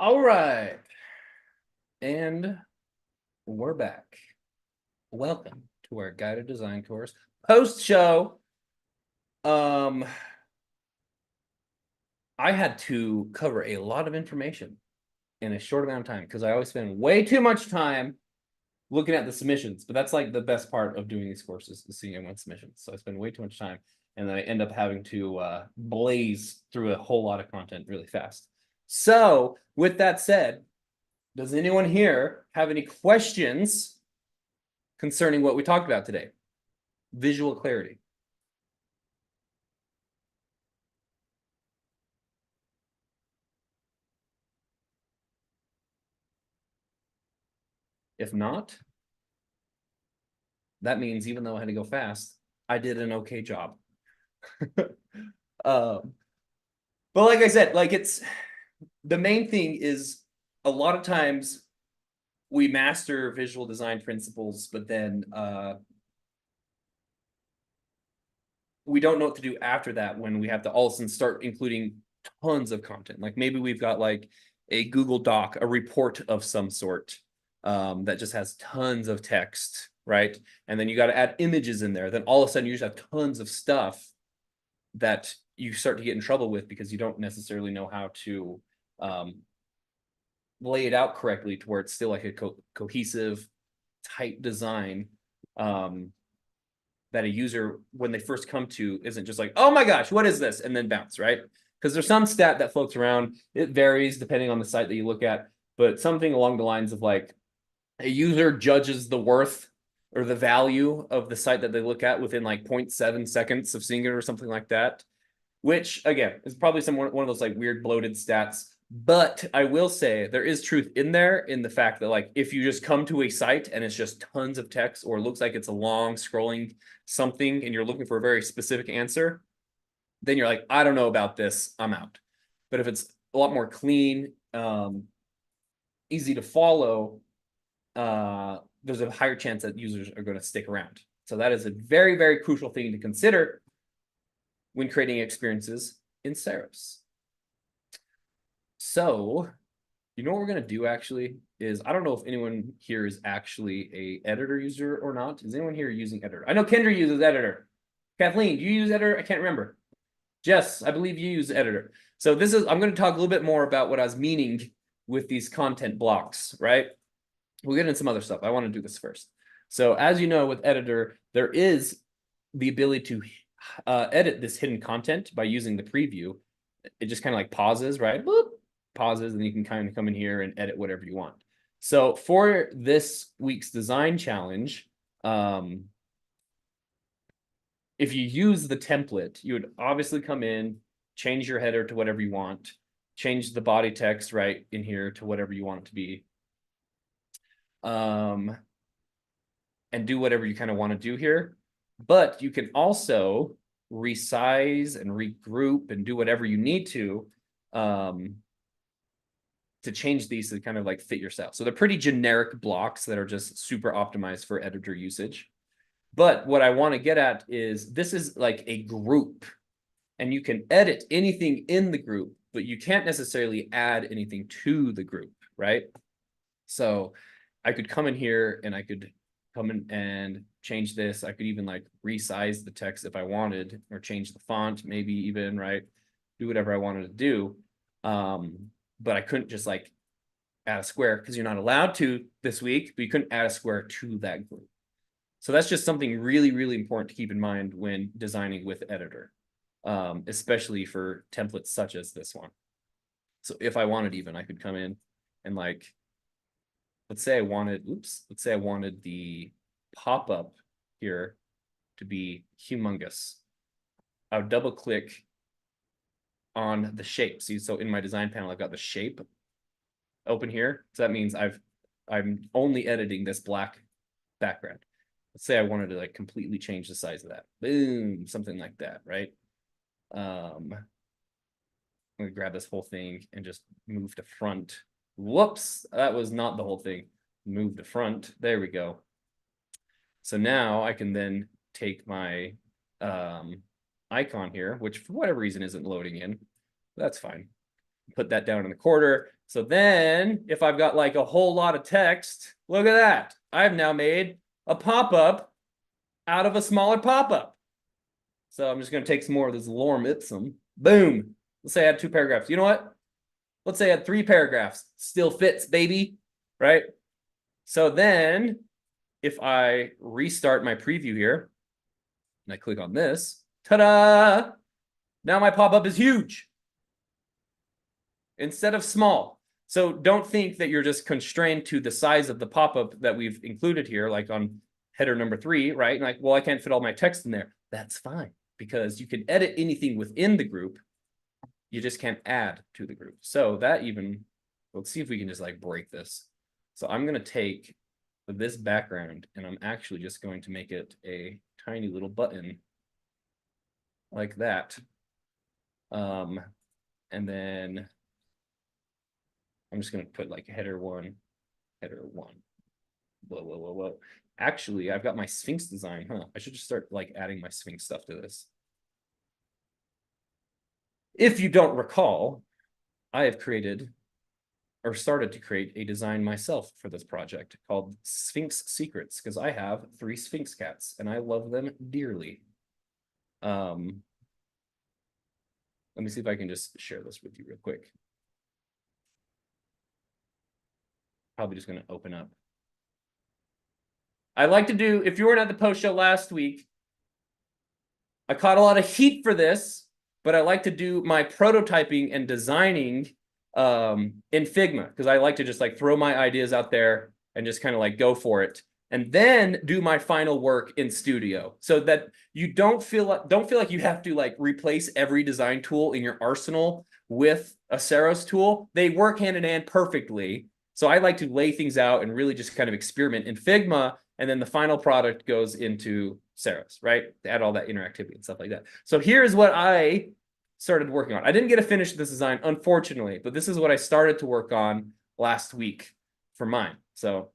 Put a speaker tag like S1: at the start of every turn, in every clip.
S1: All right. And we're back. Welcome to our guided design course post show. Um, I had to cover a lot of information in a short amount of time because I always spend way too much time looking at the submissions. But that's like the best part of doing these courses is seeing everyone's submissions. So I spend way too much time, and then I end up having to blaze through a whole lot of content really fast. So, with that said, does anyone here have any questions concerning what we talked about today? Visual clarity. If not, that means even though I had to go fast, I did an okay job. um, but like I said, like it's the main thing is a lot of times we master visual design principles, but then we don't know what to do after that when we have to all of a sudden start including tons of content. Like maybe we've got like a Google Doc, a report of some sort that just has tons of text, right? And then you got to add images in there. Then all of a sudden you just have tons of stuff that you start to get in trouble with because you don't necessarily know how to lay it out correctly to where it's still like a cohesive, tight design that a user, when they first come to, isn't just like, oh my gosh, what is this? And then bounce, right? Because there's some stat that floats around. It varies depending on the site that you look at, but something along the lines of like a user judges the worth or the value of the site that they look at within like 0.7 seconds of seeing it or something like that, which again is probably one of those like weird bloated stats. But I will say there is truth in there in the fact that like if you just come to a site and it's just tons of text or it looks like it's a long scrolling something and you're looking for a very specific answer, then you're like, I don't know about this, I'm out. But if it's a lot more clean, easy to follow, there's a higher chance that users are going to stick around. So that is a very, very crucial thing to consider when creating experiences in Serifs. So, you know what we're going to do actually is, I don't know if anyone here is actually a editor user or not. Is anyone here using editor? I know Kendra uses editor. Kathleen, do you use editor? I can't remember. Jess, I believe you use editor. So I'm going to talk a little bit more about what I was meaning with these content blocks, right? We'll get into some other stuff. I want to do this first. So as you know, with editor, there is the ability to edit this hidden content by using the preview. It just kind of like pauses, right? Boop, pauses, and you can kind of come in here and edit whatever you want. So for this week's design challenge, if you use the template, you would obviously come in, change your header to whatever you want, change the body text right in here to whatever you want it to be, and do whatever you kind of want to do here. But you can also resize and regroup and do whatever you need to change these to kind of like fit your style. So they're pretty generic blocks that are just super optimized for editor usage. But what I want to get at is this is like a group, and you can edit anything in the group, but you can't necessarily add anything to the group, right? So I could come in here and I could come in and change this. I could even like resize the text if I wanted, or change the font, maybe even, right? Do whatever I wanted to do. But I couldn't just like add a square because you're not allowed to this week, but you couldn't add a square to that group. So that's just something really, really important to keep in mind when designing with editor, especially for templates such as this one. So if I wanted even, I could come in and like, let's say I wanted the pop-up here to be humongous. I would double click on the shape. See, so in my design panel, I've got the shape open here. So that means I'm only editing this black background. Let's say I wanted to like completely change the size of that. Boom, something like that, right? I'm gonna grab this whole thing and just move to front. Whoops, that was not the whole thing. Move to front. There we go. So now I can then take my icon here, which for whatever reason isn't loading in. That's fine. Put that down in the quarter. So then if I've got like a whole lot of text, look at that. I've now made a pop-up out of a smaller pop-up. So I'm just going to take some more of this lorem ipsum. Boom. Let's say I had 2 paragraphs. You know what? Let's say I had 3 paragraphs. Still fits, baby. Right? So then if I restart my preview here and I click on this, ta-da! Now my pop-up is huge instead of small. So don't think that you're just constrained to the size of the pop-up that we've included here, like on header number 3, right? And like, well, I can't fit all my text in there. That's fine, because you can edit anything within the group. You just can't add to the group. So that even, let's see if we can just like break this. So I'm going to take this background and I'm actually just going to make it a tiny little button like that. And then I'm just going to put like header 1, header 1. Whoa. Actually, I've got my Sphinx design, huh? I should just start like adding my Sphinx stuff to this. If you don't recall, I have created or started to create a design myself for this project called Sphinx Secrets, because I have 3 Sphinx cats and I love them dearly. Let me see if I can just share this with you real quick. Probably just going to open up. I like to do, if you weren't at the post show last week, I caught a lot of heat for this, but I like to do my prototyping and designing in Figma, because I like to just like throw my ideas out there and just kind of like go for it, and then do my final work in Studio, so that you don't feel like you have to like replace every design tool in your arsenal with a Saros tool. They work hand in hand perfectly. So I like to lay things out and really just kind of experiment in Figma, and then the final product goes into Saros, right? To add all that interactivity and stuff like that. So here's what I started working on. I didn't get to finish this design, unfortunately, but this is what I started to work on last week for mine. So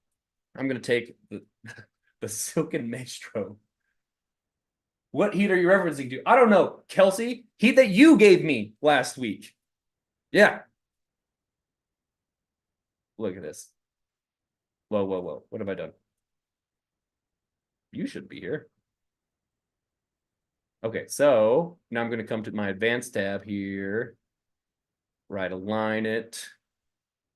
S1: I'm going to take the Silken Maestro. What heat are you referencing to? I don't know, Kelsey. Heat that you gave me last week. Yeah. Look at this. Whoa. What have I done? You should be here. Okay, so now I'm going to come to my advanced tab here. Right align it.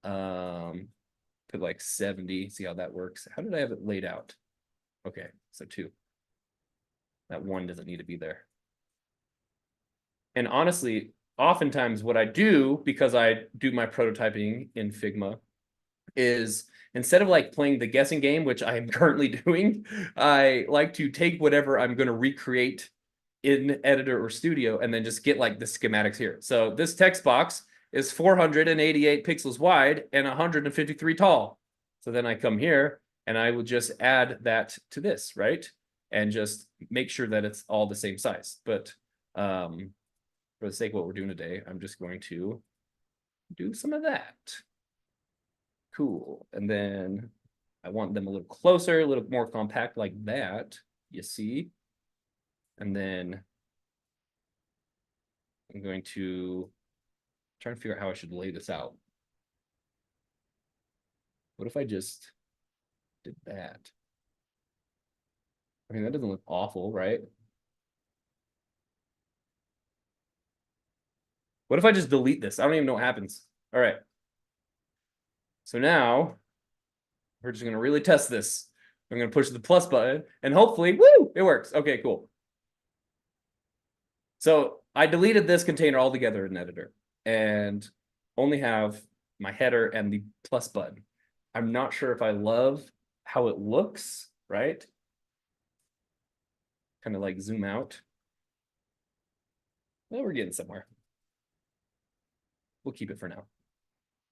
S1: Put like 70. See how that works. How did I have it laid out? Okay, so 2. That 1 doesn't need to be there. And honestly, oftentimes what I do, because I do my prototyping in Figma, is instead of like playing the guessing game, which I am currently doing, I like to take whatever I'm going to recreate in Editor or Studio and then just get like the schematics here. So this text box is 488 pixels wide and 153 tall. So then I come here and I will just add that to this, right? And just make sure that it's all the same size. But for the sake of what we're doing today, I'm just going to do some of that. Cool. And then I want them a little closer, a little more compact like that, you see? And then I'm going to try and figure out how I should lay this out. What if I just did that? I mean, that doesn't look awful, right? What if I just delete this? I don't even know what happens. All right. So now we're just going to really test this. I'm going to push the plus button and hopefully, woo, it works. Okay, cool. So I deleted this container altogether in Editor and only have my header and the plus button. I'm not sure if I love how it looks, right? Kind of like zoom out. Well, we're getting somewhere. We'll keep it for now.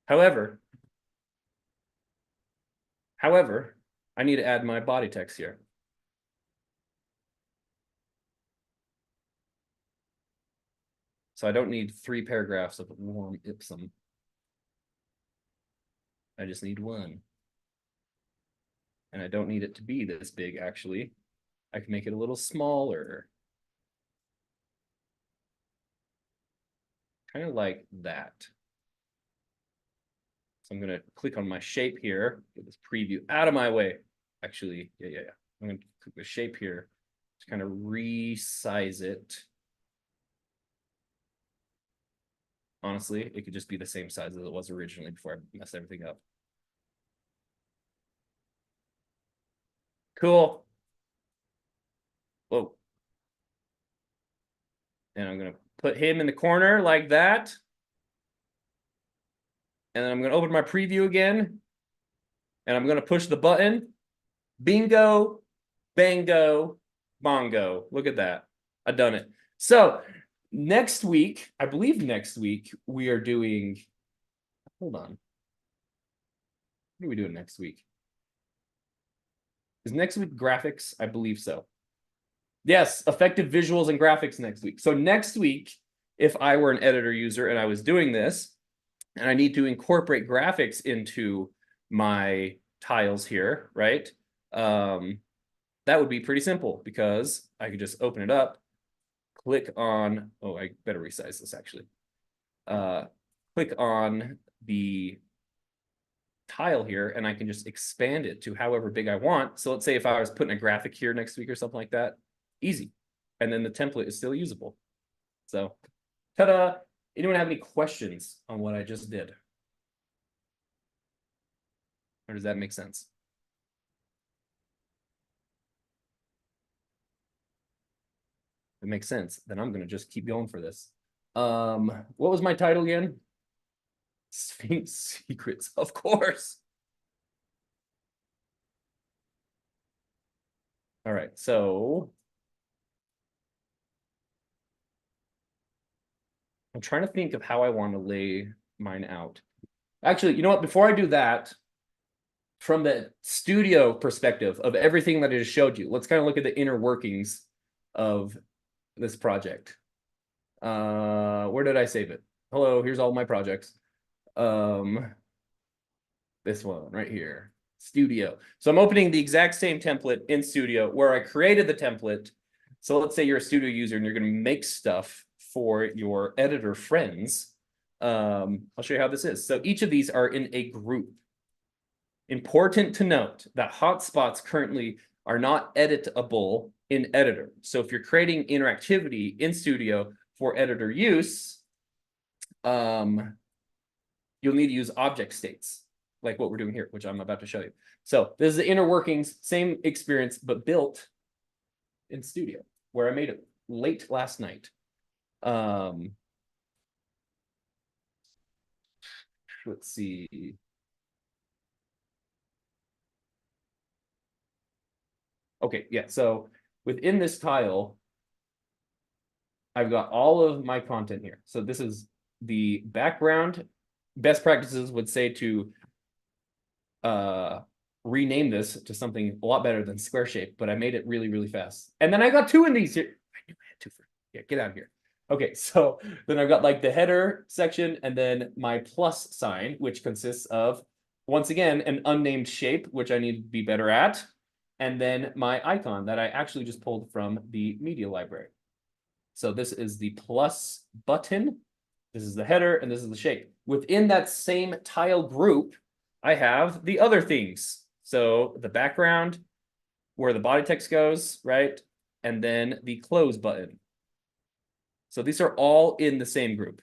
S1: However, I need to add my body text here. So I don't need 3 paragraphs of lorem ipsum. I just need 1. And I don't need it to be this big, actually. I can make it a little smaller. Kind of like that. So I'm going to click on my shape here, get this preview out of my way. Actually, yeah. I'm going to click the shape here to kind of resize it. Honestly, it could just be the same size as it was originally before I messed everything up. Cool. Whoa. And I'm going to put him in the corner like that. And then I'm going to open my preview again. And I'm going to push the button. Bingo, bango, bongo. Look at that. I've done it. So next week, I believe next week, we are doing, hold on. What are we doing next week? Is next week graphics? I believe so. Yes, effective visuals and graphics next week. So next week, if I were an editor user and I was doing this, and I need to incorporate graphics into my tiles here, right? That would be pretty simple because I could just open it up, click on, oh, I better resize this actually. Click on the tile here and I can just expand it to however big I want. So let's say if I was putting a graphic here next week or something like that, easy. And then the template is still usable. So, ta-da! Anyone have any questions on what I just did? Or does that make sense? If it makes sense, then I'm going to just keep going for this. What was my title again? Sphinx Secrets, of course. All right, so I'm trying to think of how I want to lay mine out. Actually, you know what? Before I do that, from the studio perspective of everything that I just showed you, let's kind of look at the inner workings of this project. Where did I save it? Hello, here's all my projects. This one right here, Studio. So I'm opening the exact same template in Studio where I created the template. So let's say you're a Studio user and you're going to make stuff for your editor friends. I'll show you how this is. So each of these are in a group. Important to note that hotspots currently are not editable in editor. So if you're creating interactivity in Studio for editor use, you'll need to use object states like what we're doing here, which I'm about to show you. So this is the inner workings, same experience, but built in Studio where I made it late last night. Let's see. Okay, yeah, so within this tile, I've got all of my content here. So this is the background. Best practices would say to rename this to something a lot better than square shape, but I made it really, really fast. And then I got two in these here. I knew I had two for, yeah, get out of here. Okay, so then I've got like the header section and then my plus sign, which consists of, once again, an unnamed shape, which I need to be better at. And then my icon that I actually just pulled from the media library. So this is the plus button. This is the header and this is the shape. Within that same tile group, I have the other things. So the background, where the body text goes, right? And then the close button. So these are all in the same group.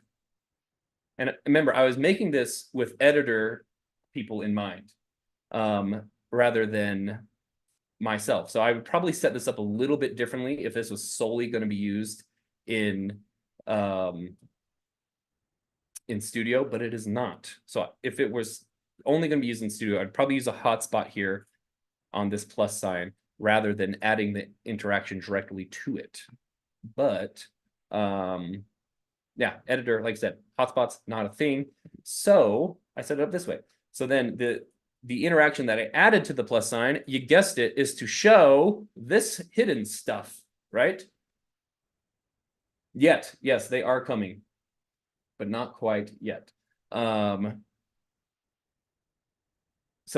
S1: And remember, I was making this with editor people in mind, rather than myself. So I would probably set this up a little bit differently if this was solely going to be used in Studio, but it is not. So if it was only going to be used in Studio, I'd probably use a hotspot here on this plus sign rather than adding the interaction directly to it. But yeah, editor, like I said, hotspots, not a thing. So I set it up this way. So then the interaction that I added to the plus sign, you guessed it, is to show this hidden stuff, right? Yet, yes, they are coming, but not quite yet. So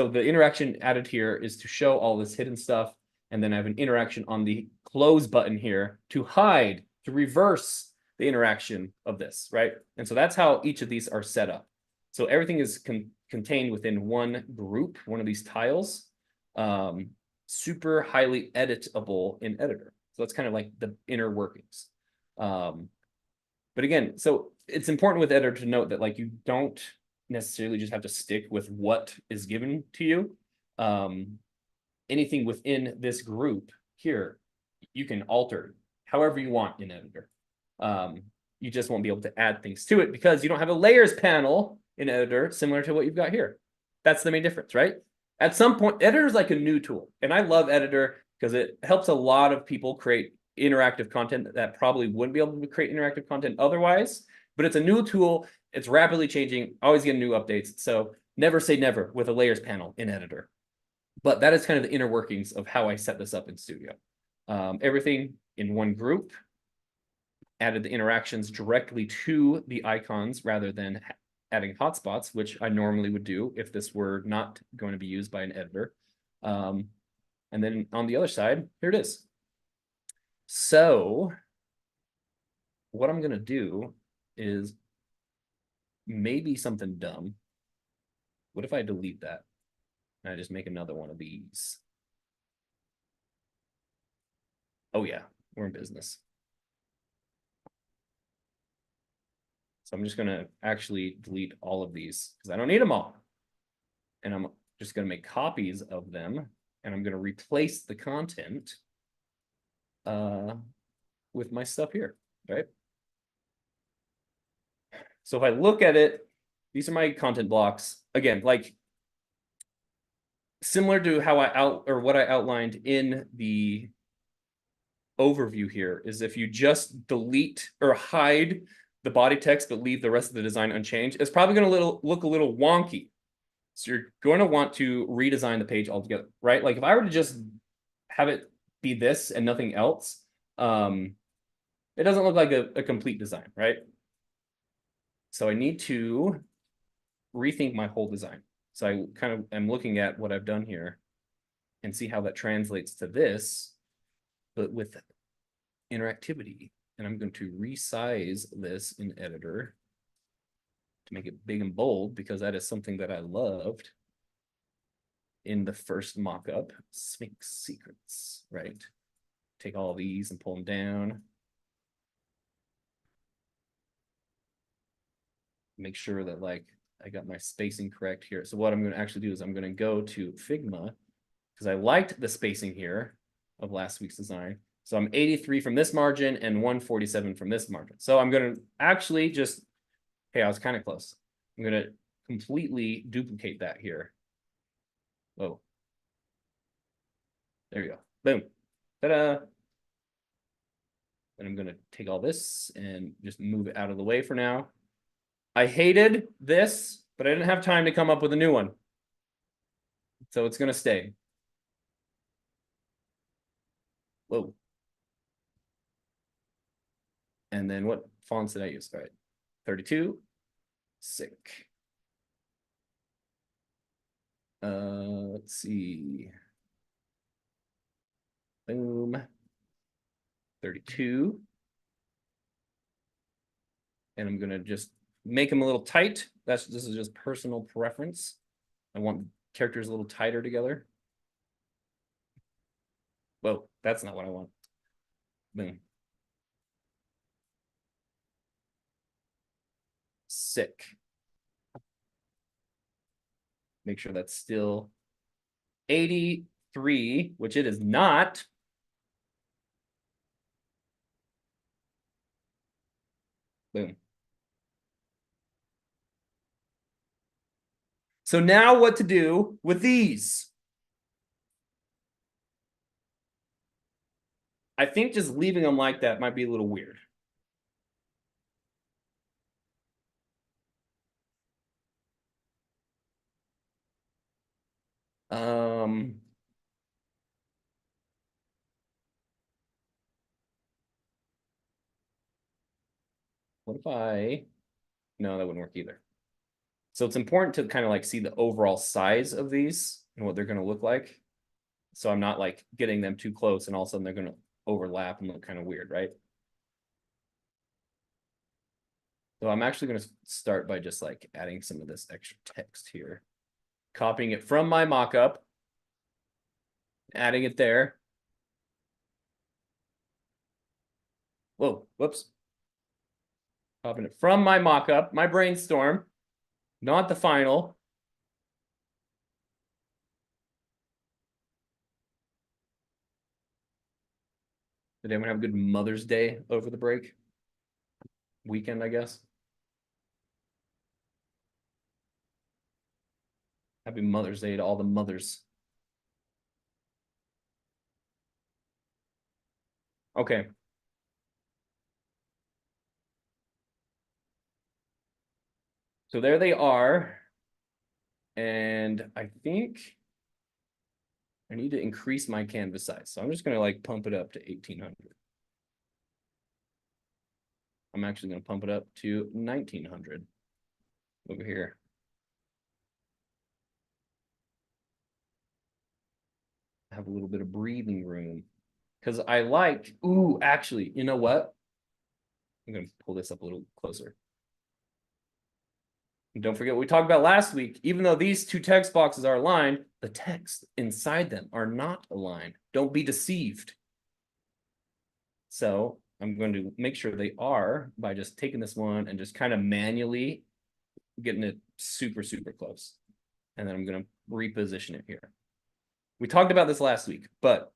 S1: the interaction added here is to show all this hidden stuff. And then I have an interaction on the close button here to hide, to reverse the interaction of this, right? And so that's how each of these are set up. So everything is contained within one group, one of these tiles. Super highly editable in editor. So that's kind of like the inner workings. But again, so it's important with editor to note that like you don't necessarily just have to stick with what is given to you. Anything within this group here, you can alter however you want in editor. You just won't be able to add things to it because you don't have a layers panel in editor similar to what you've got here. That's the main difference, right? At some point, editor is like a new tool, and I love editor because it helps a lot of people create interactive content that probably wouldn't be able to create interactive content otherwise. But it's a new tool. It's rapidly changing, always getting new updates. So never say never with a layers panel in editor. But that is kind of the inner workings of how I set this up in Studio. Everything in one group, added the interactions directly to the icons rather than adding hotspots, which I normally would do if this were not going to be used by an editor. And then on the other side, here it is. So what I'm going to do is maybe something dumb. What if I delete that? And I just make another one of these. Oh yeah, we're in business. So I'm just going to actually delete all of these because I don't need them all. And I'm just going to make copies of them. And I'm going to replace the content with my stuff here, right? So if I look at it, these are my content blocks. Again, like similar to how what I outlined in the overview here is if you just delete or hide the body text but leave the rest of the design unchanged, it's probably going to look a little wonky. So you're going to want to redesign the page altogether, right? Like if I were to just have it be this and nothing else, it doesn't look like a complete design, right? So I need to rethink my whole design. So I kind of am looking at what I've done here and see how that translates to this, but with interactivity. And I'm going to resize this in editor to make it big and bold because that is something that I loved in the first mock-up, Sphinx Secrets, right? Take all these and pull them down. Make sure that like I got my spacing correct here. So what I'm going to actually do is I'm going to go to Figma because I liked the spacing here of last week's design. So I'm 83 from this margin and 147 from this margin. So I'm going to actually just, hey, I was kind of close. I'm going to completely duplicate that here. Whoa. There you go. Boom. Ta-da. And I'm going to take all this and just move it out of the way for now. I hated this, but I didn't have time to come up with a new one. So it's going to stay. Whoa. And then what fonts did I use? All right. 32. Sick. Let's see. Boom. 32. And I'm going to just make them a little tight. This is just personal preference. I want characters a little tighter together. Whoa, that's not what I want. Boom. Sick. Make sure that's still 83, which it is not. Boom. So now what to do with these? I think just leaving them like that might be a little weird. What if no, that wouldn't work either. So it's important to kind of like see the overall size of these and what they're going to look like. So I'm not like getting them too close and all of a sudden they're going to overlap and look kind of weird, right? So I'm actually going to start by just like adding some of this extra text here, copying it from my mockup, adding it there. Whoa, whoops. Copying it from my mockup, my brainstorm, not the final. Did anyone have a good Mother's Day over the break? Weekend, I guess. Happy Mother's Day to all the mothers. Okay. So there they are. And I think I need to increase my canvas size. So I'm just going to like pump it up to 1800. I'm actually going to pump it up to 1900 over here. Have a little bit of breathing room because I like, ooh, actually, you know what? I'm going to pull this up a little closer. And don't forget what we talked about last week. Even though these two text boxes are aligned, the text inside them are not aligned. Don't be deceived. So I'm going to make sure they are by just taking this one and just kind of manually getting it super, super close. And then I'm going to reposition it here. We talked about this last week, but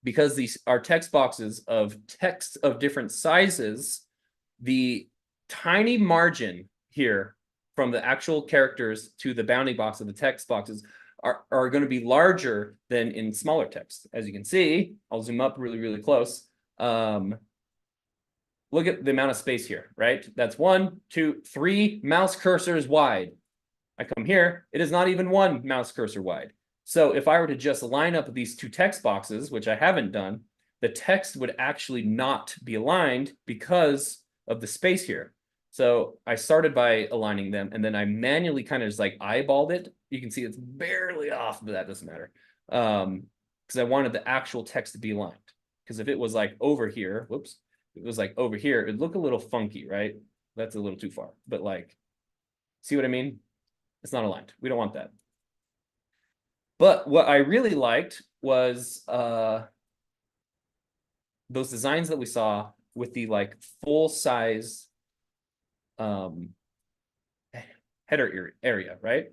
S1: because these are text boxes of text of different sizes, the tiny margin here from the actual characters to the bounding box of the text boxes are going to be larger than in smaller text. As you can see, I'll zoom up really, really close. Look at the amount of space here, right? That's 1, 2, 3 mouse cursors wide. I come here, it is not even 1 mouse cursor wide. So if I were to just line up these two text boxes, which I haven't done, the text would actually not be aligned because of the space here. So I started by aligning them, and then I manually kind of just like eyeballed it. You can see it's barely off, but that doesn't matter. Because I wanted the actual text to be aligned. Because if it was like over here, whoops, if it was like over here, it'd look a little funky, right? That's a little too far. But like, see what I mean? It's not aligned. We don't want that. But what I really liked was those designs that we saw with the like full size header area, right?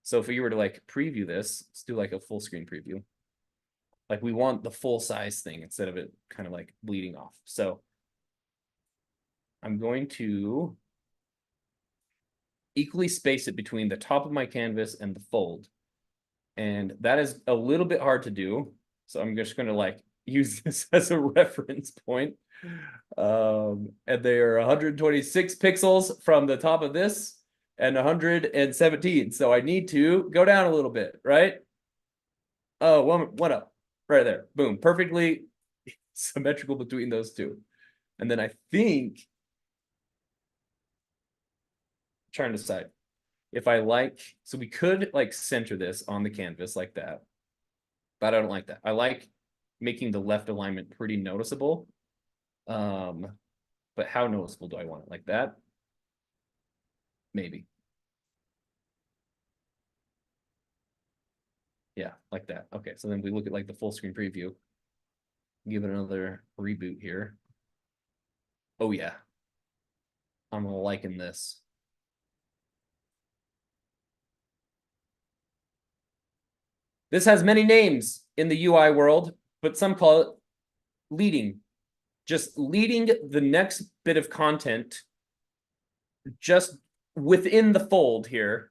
S1: So if we were to like preview this, let's do like a full screen preview. Like we want the full size thing instead of it kind of like bleeding off. So I'm going to equally space it between the top of my canvas and the fold. And that is a little bit hard to do. So I'm just going to like use this as a reference point. And they are 126 pixels from the top of this and 117. So I need to go down a little bit, right? Oh, one up right there. Boom. Perfectly symmetrical between those two. And then I think, trying to decide if I like, so we could like center this on the canvas like that, but I don't like that. I like making the left alignment pretty noticeable. But how noticeable do I want it? Like that? Maybe. Yeah, like that. Okay, so then we look at like the full screen preview. Give it another reboot here. Oh yeah. I'm liking this. This has many names in the UI world, but some call it leading. Just leading the next bit of content just within the fold here.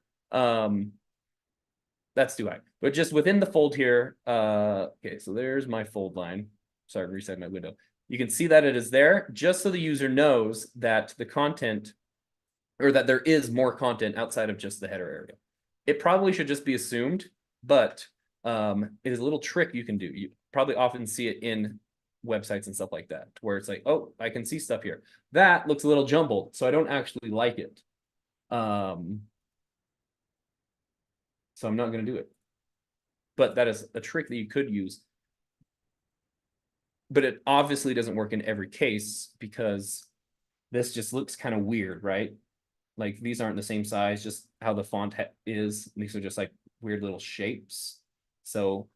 S1: That's UI, but just within the fold here. Okay, so there's my fold line. Sorry, reset my window. You can see that it is there just so the user knows that the content or that there is more content outside of just the header area. It probably should just be assumed, but it is a little trick you can do. You probably often see it in websites and stuff like that, where it's like, oh, I can see stuff here. That looks a little jumbled, so I don't actually like it. So I'm not going to do it. But that is a trick that you could use. But it obviously doesn't work in every case because this just looks kind of weird, right? Like these aren't the same size, just how the font is. These are just like weird little shapes. So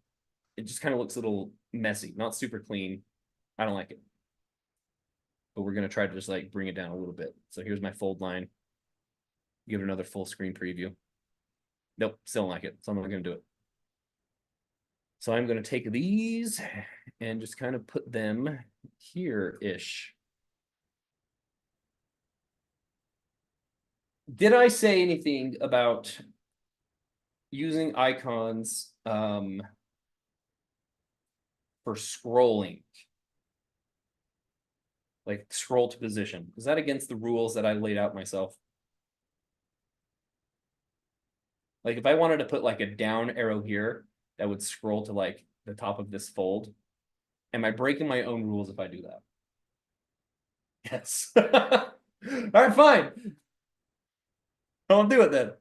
S1: it just kind of looks a little messy, not super clean. I don't like it. But we're going to try to just like bring it down a little bit. So here's my fold line. Give it another full screen preview. Nope, still don't like it. So I'm not going to do it. So I'm going to take these and just kind of put them here-ish. Did I say anything about using icons for scrolling? Like scroll to position. Is that against the rules that I laid out myself? Like if I wanted to put like a down arrow here that would scroll to like the top of this fold, am I breaking my own rules if I do that? Yes. All right, fine. I won't do it then.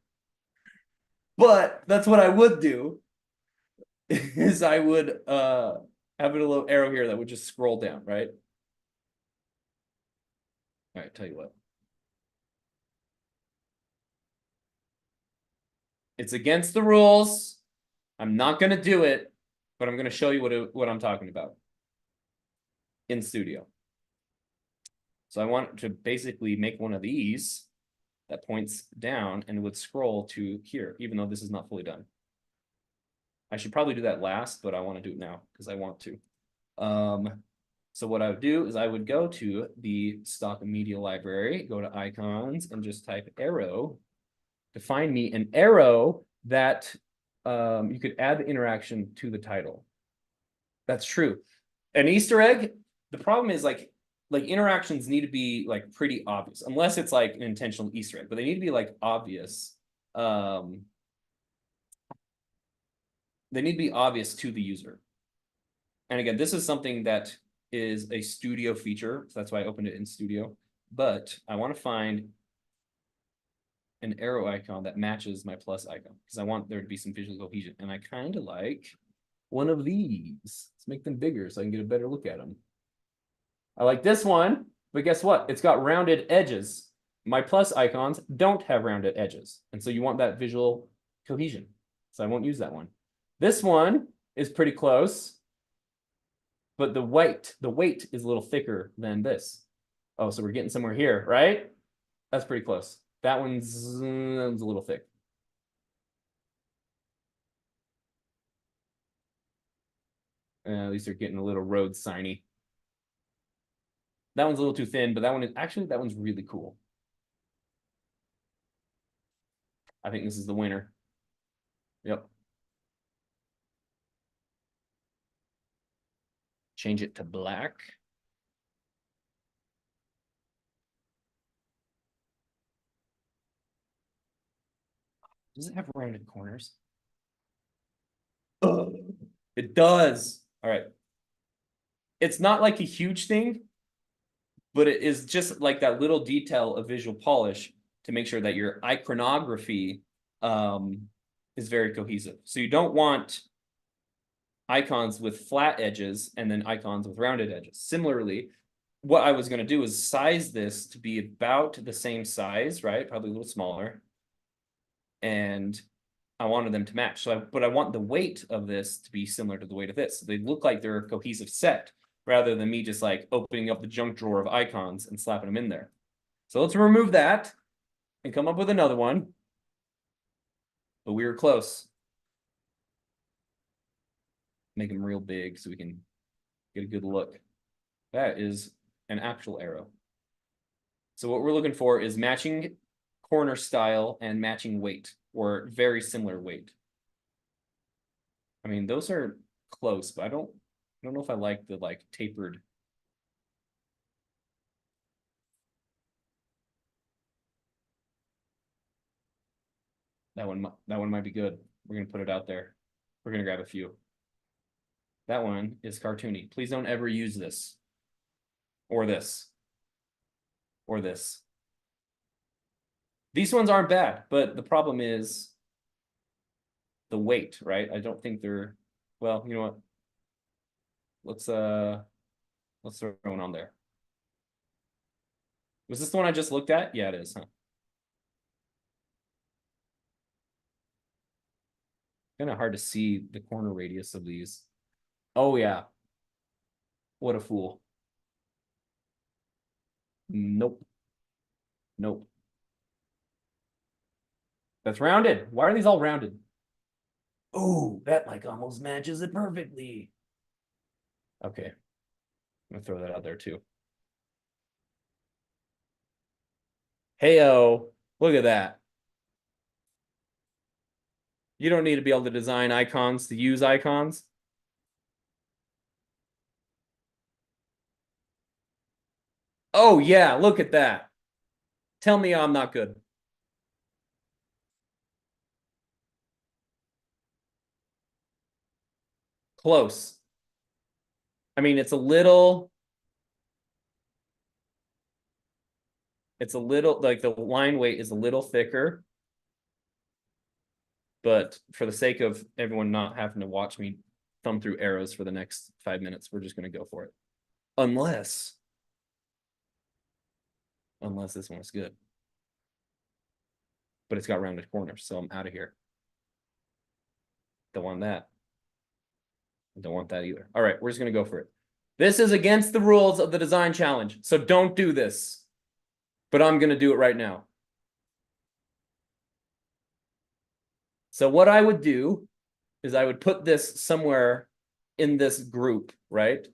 S1: But that's what I would do is I would have a little arrow here that would just scroll down, right? All right, tell you what. It's against the rules. I'm not going to do it, but I'm going to show you what I'm talking about in Studio. So I want to basically make one of these that points down and would scroll to here, even though this is not fully done. I should probably do that last, but I want to do it now because I want to. So what I would do is I would go to the stock media library, go to icons, and just type arrow to find me an arrow that you could add the interaction to the title. That's true. An Easter egg, the problem is like interactions need to be like pretty obvious, unless it's like an intentional Easter egg, but they need to be like obvious. They need to be obvious to the user. And again, this is something that is a Studio feature, so that's why I opened it in Studio. But I want to find an arrow icon that matches my plus icon because I want there to be some visual cohesion. And I kind of like one of these. Let's make them bigger so I can get a better look at them. I like this one, but guess what? It's got rounded edges. My plus icons don't have rounded edges. And so you want that visual cohesion. So I won't use that one. This one is pretty close, but the weight is a little thicker than this. Oh, so we're getting somewhere here, right? That's pretty close. That one's a little thick. At least they're getting a little road signy. That one's a little too thin, but that one is actually, that one's really cool. I think this is the winner. Yep. Change it to black. Does it have rounded corners? It does. All right. It's not like a huge thing, but it is just like that little detail of visual polish to make sure that your iconography is very cohesive. So you don't want icons with flat edges and then icons with rounded edges. Similarly, what I was going to do is size this to be about the same size, right? Probably a little smaller. And I wanted them to match. But I want the weight of this to be similar to the weight of this. So they look like they're a cohesive set rather than me just like opening up the junk drawer of icons and slapping them in there. So let's remove that and come up with another one. But we were close. Make them real big so we can get a good look. That is an actual arrow. So what we're looking for is matching corner style and matching weight, or very similar weight. I mean, those are close, but I don't know if I like the like tapered. That one might be good. We're gonna put it out there. We're gonna grab a few. That one is cartoony. Please don't ever use this. Or this. Or this. These ones aren't bad, but the problem is the weight, right? I don't think they're, well, you know what? Let's throw one on there. Was this the one I just looked at? Yeah, it is, huh? Kind of hard to see the corner radius of these. Oh yeah. What a fool. Nope. Nope. That's rounded. Why are these all rounded? Oh, that like almost matches it perfectly. Okay. I'm gonna throw that out there too. Heyo, look at that. You don't need to be able to design icons to use icons. Oh yeah, look at that. Tell me I'm not good. Close. I mean, it's a little like the line weight is a little thicker. But for the sake of everyone not having to watch me thumb through arrows for the next 5 minutes, we're just going to go for it. Unless this one is good. But it's got rounded corners, so I'm out of here. Don't want that. Don't want that either. All right, we're just going to go for it. This is against the rules of the design challenge, so don't do this. But I'm going to do it right now. So what I would do is I would put this somewhere in this group, right?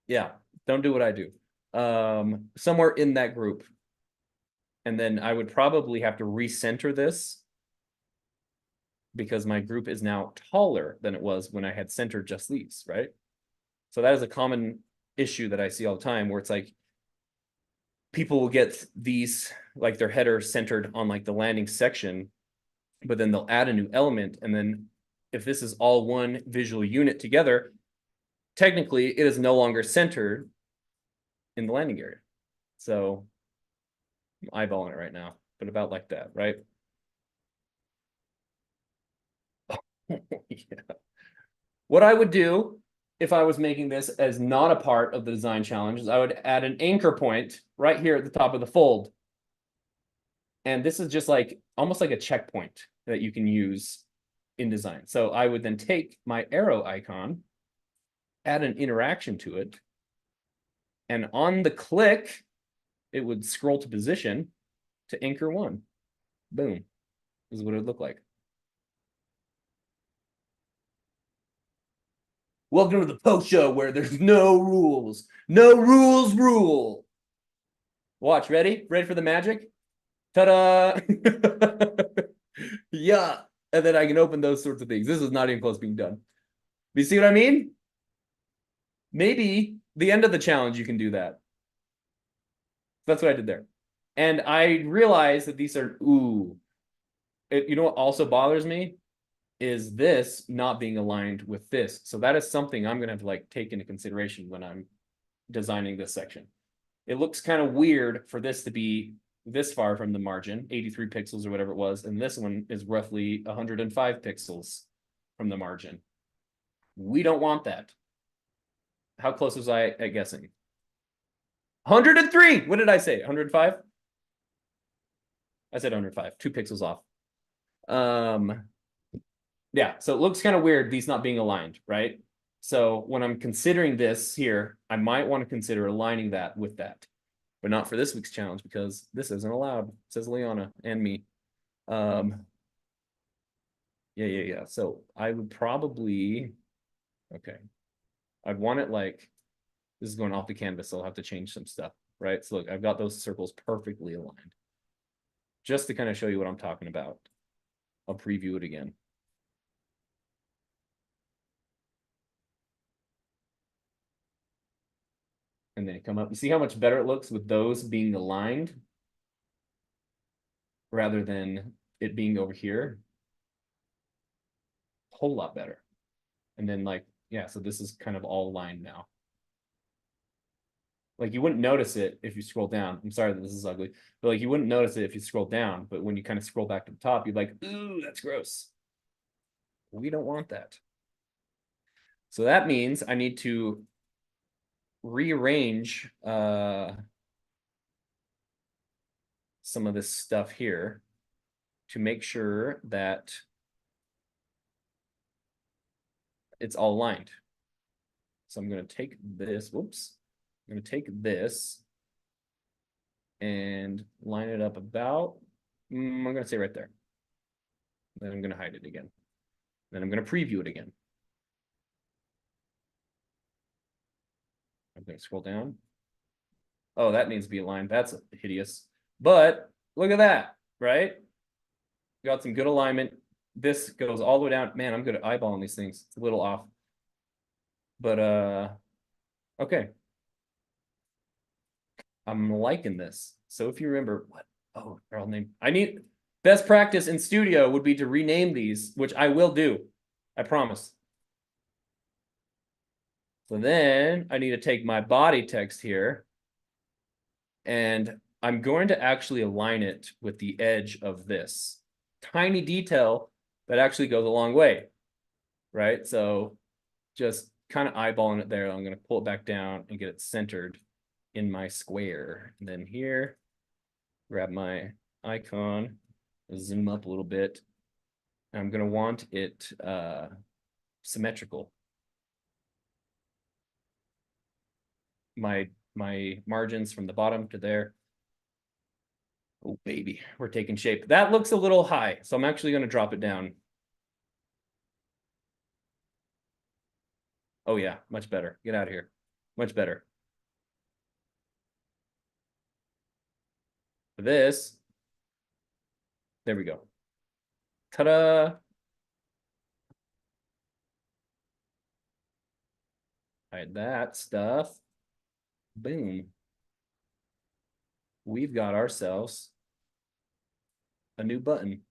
S1: Yeah, don't do what I do. Somewhere in that group. And then I would probably have to recenter this because my group is now taller than it was when I had centered just these, right? So that is a common issue that I see all the time where it's like people will get these, like their header centered on like the landing section, but then they'll add a new element. And then if this is all one visual unit together, technically it is no longer centered in the landing area. So I'm eyeballing it right now, but about like that, right? Yeah. What I would do if I was making this as not a part of the design challenge is I would add an anchor point right here at the top of the fold. And this is just like almost like a checkpoint that you can use in design. So I would then take my arrow icon, add an interaction to it, and on the click, it would scroll to position to anchor one. Boom. This is what it would look like. Welcome to the post show where there's no rules. No rules rule. Watch, ready? Ready for the magic? Ta-da! Yeah. And then I can open those sorts of things. This is not even close to being done. You see what I mean? Maybe the end of the challenge, you can do that. That's what I did there. And I realized that these are, you know what also bothers me? Is this not being aligned with this. So that is something I'm going to have to like take into consideration when I'm designing this section. It looks kind of weird for this to be this far from the margin, 83 pixels or whatever it was, and this one is roughly 105 pixels from the margin. We don't want that. How close was I at guessing? 103. What did I say? 105? I said 105, 2 pixels off. Yeah, so it looks kind of weird, these not being aligned, right? So when I'm considering this here, I might want to consider aligning that with that, but not for this week's challenge because this isn't allowed, says Liana and me. Yeah. So I would probably, okay. I'd want it like, this is going off the canvas, so I'll have to change some stuff, right? So look, I've got those circles perfectly aligned. Just to kind of show you what I'm talking about. I'll preview it again. And then come up. You see how much better it looks with those being aligned rather than it being over here? A whole lot better. And then like, yeah, so this is kind of all aligned now. Like you wouldn't notice it if you scroll down. I'm sorry that this is ugly, but like you wouldn't notice it if you scroll down. But when you kind of scroll back to the top, you're like, ooh, that's gross. We don't want that. So that means I need to rearrange some of this stuff here to make sure that it's all aligned. So I'm going to take this, whoops, I'm going to take this and line it up about, I'm going to say right there. Then I'm going to hide it again. Then I'm going to preview it again. I'm going to scroll down. Oh, that needs to be aligned. That's hideous. But look at that, right? Got some good alignment. This goes all the way down. Man, I'm good at eyeballing these things. It's a little off. But okay. I'm liking this. So if you remember what, oh, they're all named. I need best practice in studio would be to rename these, which I will do. I promise. So then I need to take my body text here and I'm going to actually align it with the edge of this tiny detail that actually goes a long way, right? So just kind of eyeballing it there. I'm going to pull it back down and get it centered in my square. And then here, grab my icon, zoom up a little bit. I'm going to want it symmetrical. My margins from the bottom to there. Oh, baby, we're taking shape. That looks a little high, so I'm actually going to drop it down. Oh, yeah, much better. Get out of here. Much better. For this, there we go. Ta-da! Hide that stuff. Boom. We've got ourselves a new button.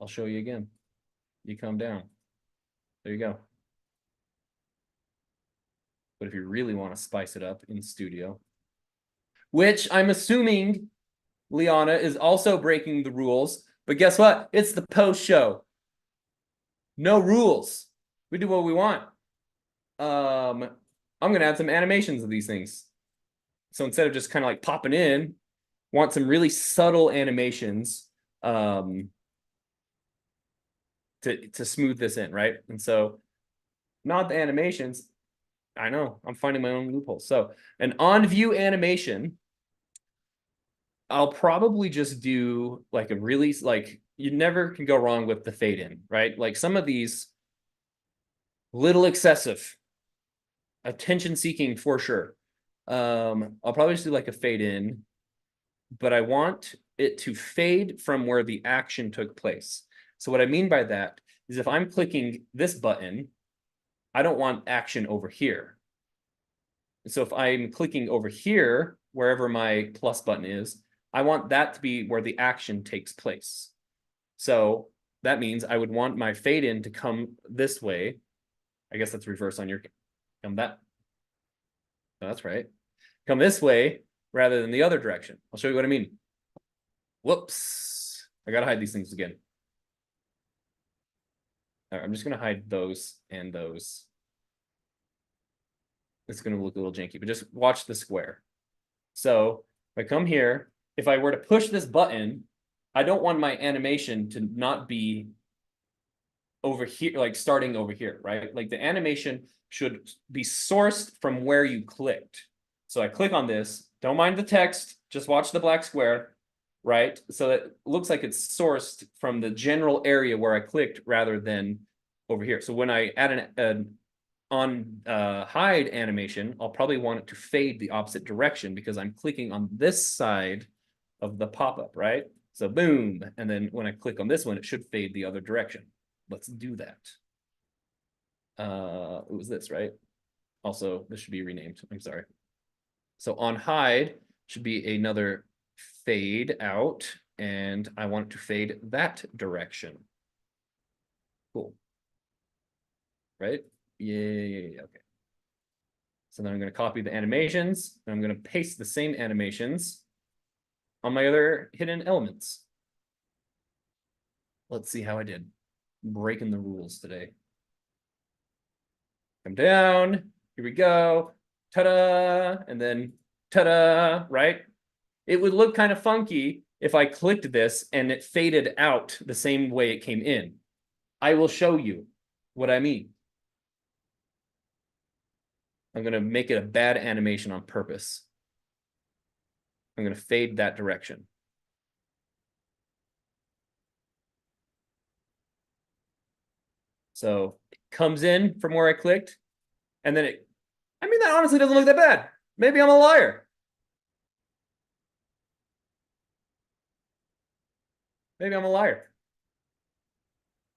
S1: I'll show you again. You come down. There you go. But if you really want to spice it up in studio, which I'm assuming Liana is also breaking the rules, but guess what? It's the post show. No rules. We do what we want. I'm gonna add some animations of these things. So instead of just kind of like popping in, want some really subtle animations to smooth this in, right? And so not the animations. I know, I'm finding my own loopholes. So an on view animation, I'll probably just do like a really, like, you never can go wrong with the fade in, right? Like some of these, little excessive, attention seeking for sure. I'll probably just do like a fade in, but I want it to fade from where the action took place. So what I mean by that is if I'm clicking this button, I don't want action over here. So if I'm clicking over here, wherever my plus button is, I want that to be where the action takes place. So that means I would want my fade in to come this way. I guess that's reverse on your, come that. No, that's right. Come this way rather than the other direction. I'll show you what I mean. Whoops. I gotta hide these things again. All right, I'm just gonna hide those and those. It's gonna look a little janky, but just watch the square. So if I come here, if I were to push this button, I don't want my animation to not be over here, like starting over here, right? Like the animation should be sourced from where you clicked. So I click on this, don't mind the text, just watch the black square, right? So it looks like it's sourced from the general area where I clicked rather than over here. So when I add an on hide animation, I'll probably want it to fade the opposite direction because I'm clicking on this side of the pop-up, right? So boom, and then when I click on this one, it should fade the other direction. Let's do that. It was this, right? Also, this should be renamed. I'm sorry. So on hide should be another fade out, and I want it to fade that direction. Cool. Right? Yeah. Okay. So then I'm going to copy the animations, and I'm going to paste the same animations on my other hidden elements. Let's see how I did. Breaking the rules today. Come down. Here we go. Ta-da! And then ta-da, right? It would look kind of funky if I clicked this and it faded out the same way it came in. I will show you what I mean. I'm going to make it a bad animation on purpose. I'm going to fade that direction. So it comes in from where I clicked, and then I mean, that honestly doesn't look that bad. Maybe I'm a liar. Maybe I'm a liar.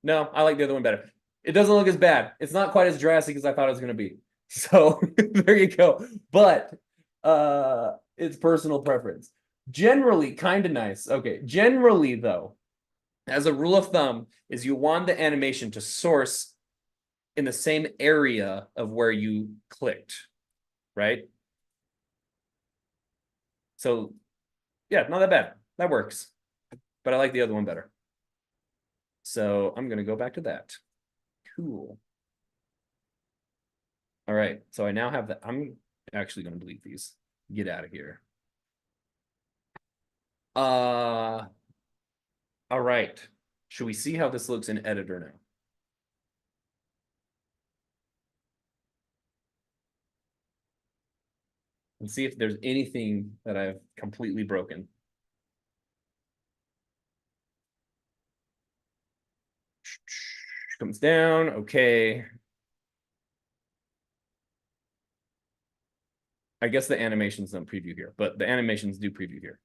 S1: No, I like the other one better. It doesn't look as bad. It's not quite as drastic as I thought it was going to be. So there you go. But it's personal preference. Generally, kind of nice. Okay. Generally, though, as a rule of thumb, is you want the animation to source in the same area of where you clicked, right? So yeah, not that bad. That works. But I like the other one better. So I'm going to go back to that. Cool. All right. So I now have that. I'm actually going to delete these. Get out of here. All right. Should we see how this looks in editor now? And see if there's anything that I've completely broken. Comes down. Okay. I guess the animations don't preview here, but the animations do preview here.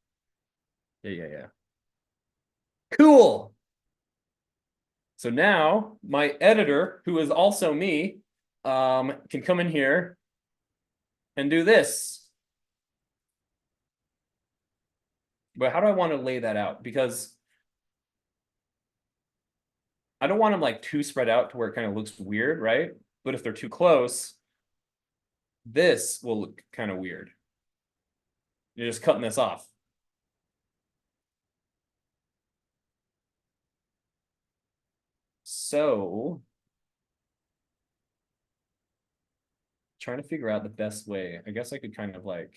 S1: Yeah. Cool. So now my editor, who is also me, can come in here and do this. But how do I want to lay that out? Because I don't want them like too spread out to where it kind of looks weird, right? But if they're too close, this will look kind of weird. You're just cutting this off. So, trying to figure out the best way. I guess I could kind of like,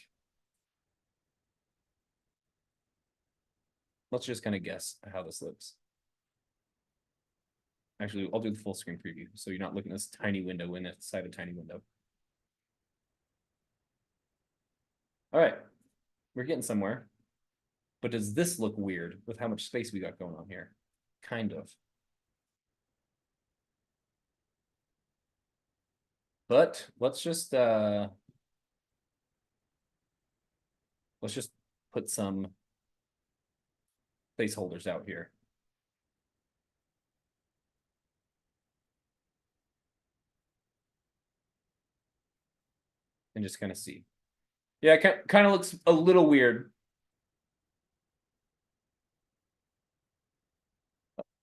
S1: let's just kind of guess how this looks. Actually, I'll do the full screen preview, so you're not looking at this tiny window inside a tiny window. All right, we're getting somewhere. But does this look weird with how much space we got going on here? Kind of. But let's just put some placeholders out here. And just kind of see. Yeah, it kind of looks a little weird.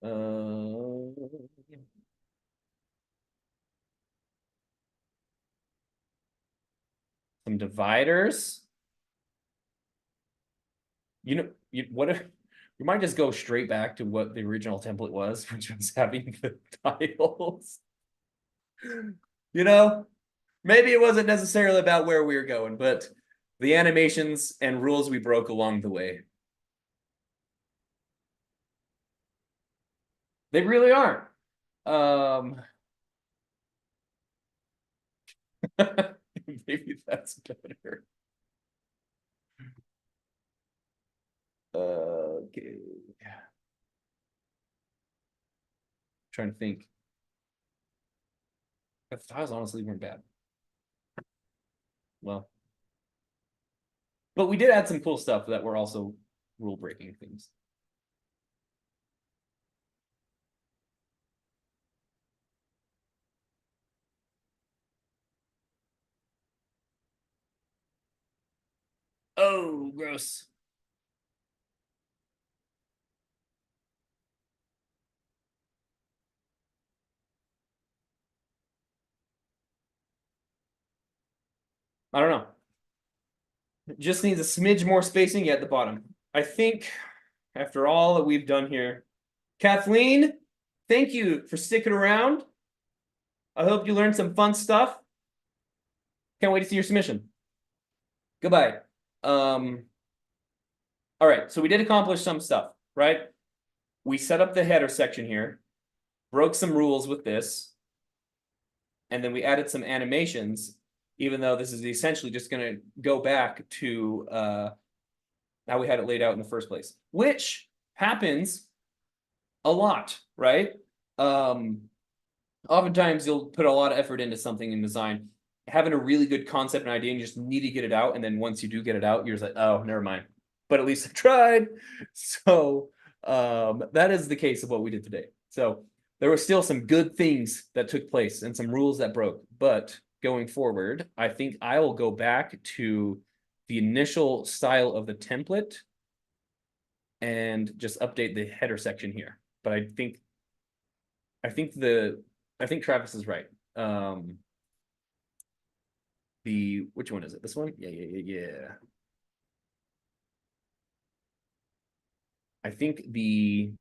S1: Some dividers. What if we might just go straight back to what the original template was, which was having the tiles. Maybe it wasn't necessarily about where we were going, but the animations and rules we broke along the way. They really aren't. Maybe that's better. Okay. Trying to think. The tiles honestly weren't bad. Well, but we did add some cool stuff that were also rule breaking things. Oh, gross. I don't know. It just needs a smidge more spacing at the bottom. I think after all that we've done here, Kathleen, thank you for sticking around. I hope you learned some fun stuff. Can't wait to see your submission. Goodbye. All right, so we did accomplish some stuff, right? We set up the header section here, broke some rules with this, and then we added some animations, even though this is essentially just going to go back to how we had it laid out in the first place, which happens a lot, right? Oftentimes you'll put a lot of effort into something in design, having a really good concept and idea, and you just need to get it out. And then once you do get it out, you're just like, oh, never mind. But at least I tried. So that is the case of what we did today. So there were still some good things that took place and some rules that broke. But going forward, I think I will go back to the initial style of the template and just update the header section here. But I think Travis is right. Which one is it? This one? Yeah. I think the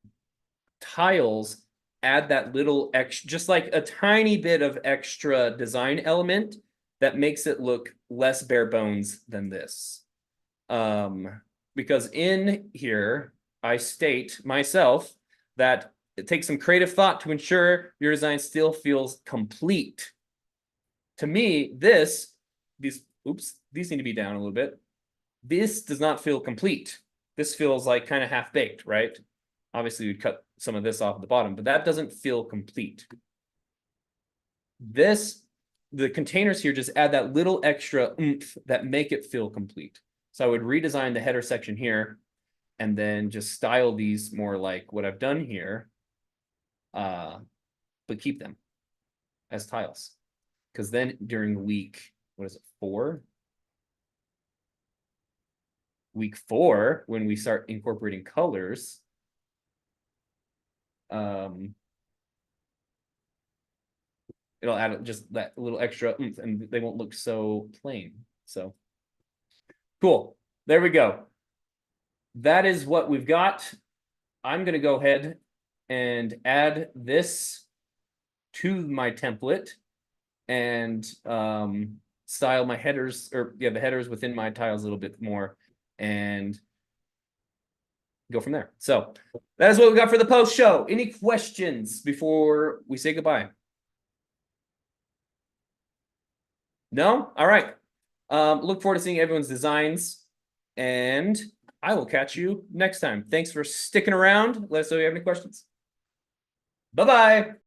S1: tiles add that little extra, just like a tiny bit of extra design element that makes it look less bare bones than this. Because in here, I state myself that it takes some creative thought to ensure your design still feels complete. To me, these need to be down a little bit. This does not feel complete. This feels like kind of half-baked, right? Obviously, we'd cut some of this off at the bottom, but that doesn't feel complete. The containers here just add that little extra oomph that make it feel complete. So I would redesign the header section here and then just style these more like what I've done here, but keep them as tiles. Because then during week, what is it, 4? Week 4, when we start incorporating colors, it'll add just that little extra oomph and they won't look so plain. So cool. There we go. That is what we've got. I'm going to go ahead and add this to my template and style my headers, or the headers within my tiles a little bit more and go from there. So that is what we got for the post show. Any questions before we say goodbye? No? All right. Look forward to seeing everyone's designs, and I will catch you next time. Thanks for sticking around. Let us know if you have any questions. Bye-bye.